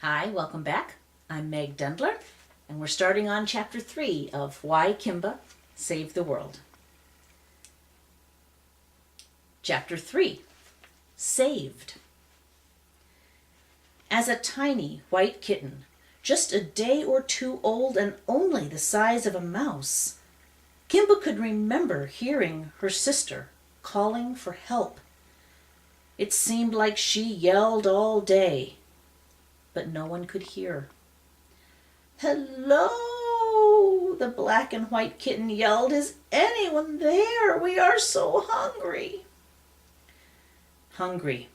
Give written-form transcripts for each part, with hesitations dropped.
Hi, welcome back. I'm Meg Dendler, and we're starting on Chapter 3 of Why Kimba Saved the World. Chapter 3, Saved. As a tiny white kitten, just a day or two old and only the size of a mouse, Kimba could remember hearing her sister calling for help. It seemed like she yelled all day, but no one could hear. "Hello," the black and white kitten yelled. "Is anyone there? We are so hungry." Hungry.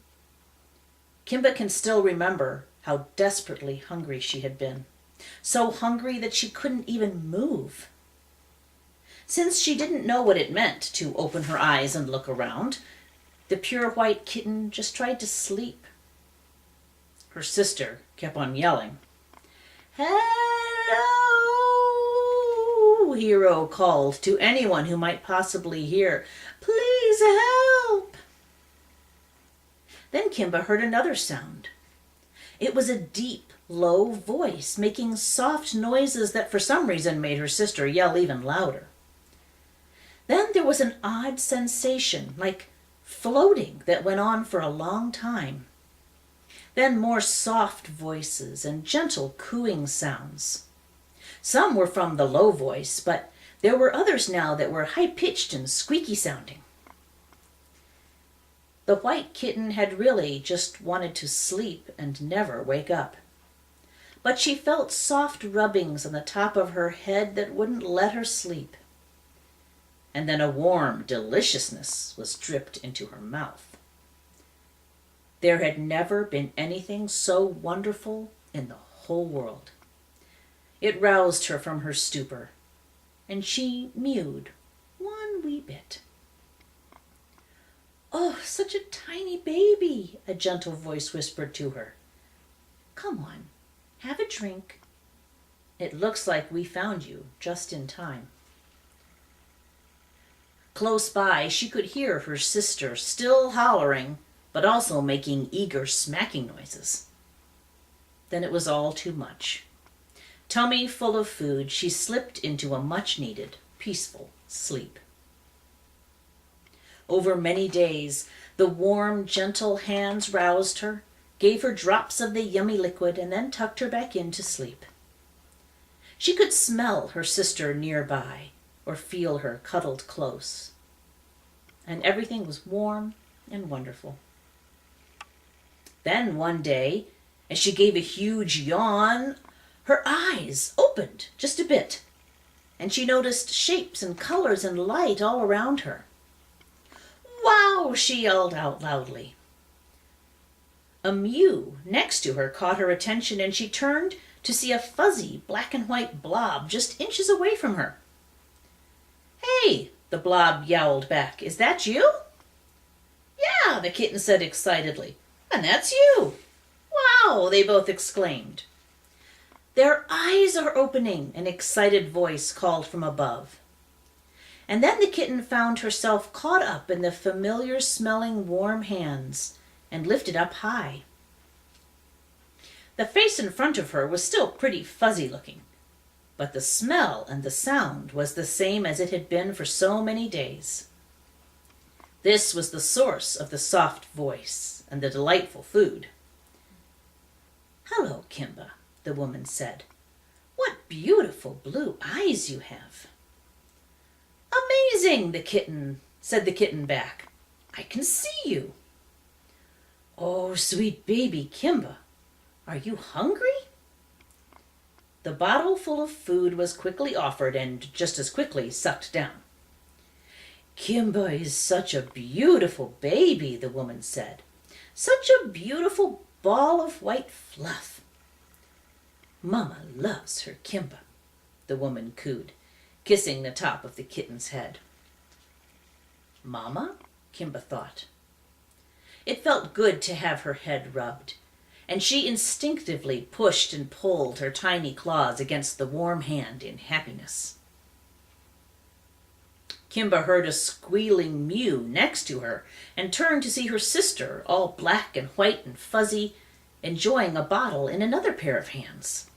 Kimba can still remember how desperately hungry she had been. So hungry that she couldn't even move. Since she didn't know what it meant to open her eyes and look around, the pure white kitten just tried to sleep. Her sister kept on yelling. "Hello," Hero called to anyone who might possibly hear. "Please help." Then Kimba heard another sound. It was a deep, low voice making soft noises that for some reason made her sister yell even louder. Then there was an odd sensation, like floating, that went on for a long time. Then more soft voices and gentle cooing sounds. Some were from the low voice, but there were others now that were high-pitched and squeaky sounding. The white kitten had really just wanted to sleep and never wake up. But she felt soft rubbings on the top of her head that wouldn't let her sleep. And then a warm deliciousness was dripped into her mouth. There had never been anything so wonderful in the whole world. It roused her from her stupor, and she mewed one wee bit. "Oh, such a tiny baby," a gentle voice whispered to her. "Come on, have a drink. It looks like we found you just in time." Close by, she could hear her sister still hollering, but also making eager smacking noises. Then it was all too much. Tummy full of food, she slipped into a much-needed, peaceful sleep. Over many days, the warm, gentle hands roused her, gave her drops of the yummy liquid, and then tucked her back in to sleep. She could smell her sister nearby, or feel her cuddled close. And everything was warm and wonderful. Then one day, as she gave a huge yawn, her eyes opened just a bit, and she noticed shapes and colors and light all around her. "Wow!" she yelled out loudly. A mew next to her caught her attention, and she turned to see a fuzzy black and white blob just inches away from her. "Hey!" the blob yowled back. "Is that you?" "Yeah," the kitten said excitedly. "And that's you." "Wow!" they both exclaimed. "Their eyes are opening," an excited voice called from above. And then the kitten found herself caught up in the familiar-smelling warm hands and lifted up high. The face in front of her was still pretty fuzzy-looking, but the smell and the sound was the same as it had been for so many days. This was the source of the soft voice and the delightful food. "Hello, Kimba," the woman said. "What beautiful blue eyes you have." "Amazing," said the kitten back. "I can see you." "Oh, sweet baby Kimba, are you hungry?" The bottle full of food was quickly offered and just as quickly sucked down. "Kimba is such a beautiful baby," the woman said. "Such a beautiful ball of white fluff." "Mama loves her Kimba," the woman cooed, kissing the top of the kitten's head. "Mama?" Kimba thought. It felt good to have her head rubbed, and she instinctively pushed and pulled her tiny claws against the warm hand in happiness. Kimba heard a squealing mew next to her and turned to see her sister, all black and white and fuzzy, enjoying a bottle in another pair of hands.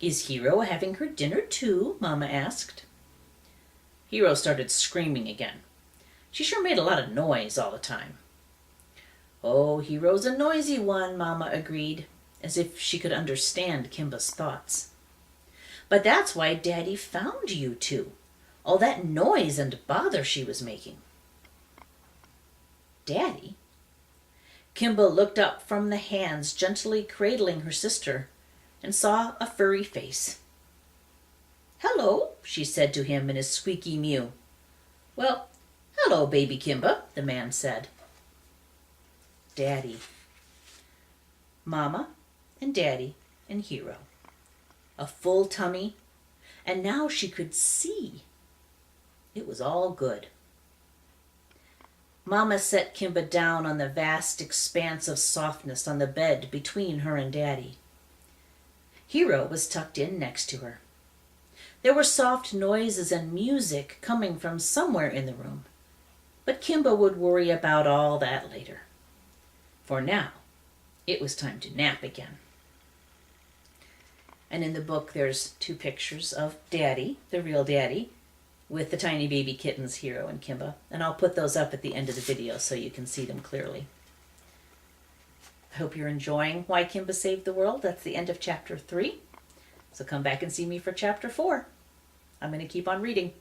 "Is Hero having her dinner too?" Mama asked. Hero started screaming again. She sure made a lot of noise all the time. "Oh, Hero's a noisy one," Mama agreed, as if she could understand Kimba's thoughts. "But that's why Daddy found you two. All that noise and bother she was making." "Daddy?" Kimba looked up from the hands gently cradling her sister and saw a furry face. "Hello," she said to him in his squeaky mew. "Well, hello, baby Kimba," the man said. Daddy. Mama and Daddy and Hero. A full tummy, and now she could see. It was all good. Mama set Kimba down on the vast expanse of softness on the bed between her and Daddy. Hero was tucked in next to her. There were soft noises and music coming from somewhere in the room, but Kimba would worry about all that later. For now, it was time to nap again. And in the book, there's 2 pictures of Daddy, the real Daddy, with the tiny baby kittens, Hero and Kimba. And I'll put those up at the end of the video so you can see them clearly. I hope you're enjoying Why Kimba Saved the World. That's the end of chapter 3. So come back and see me for chapter 4. I'm going to keep on reading.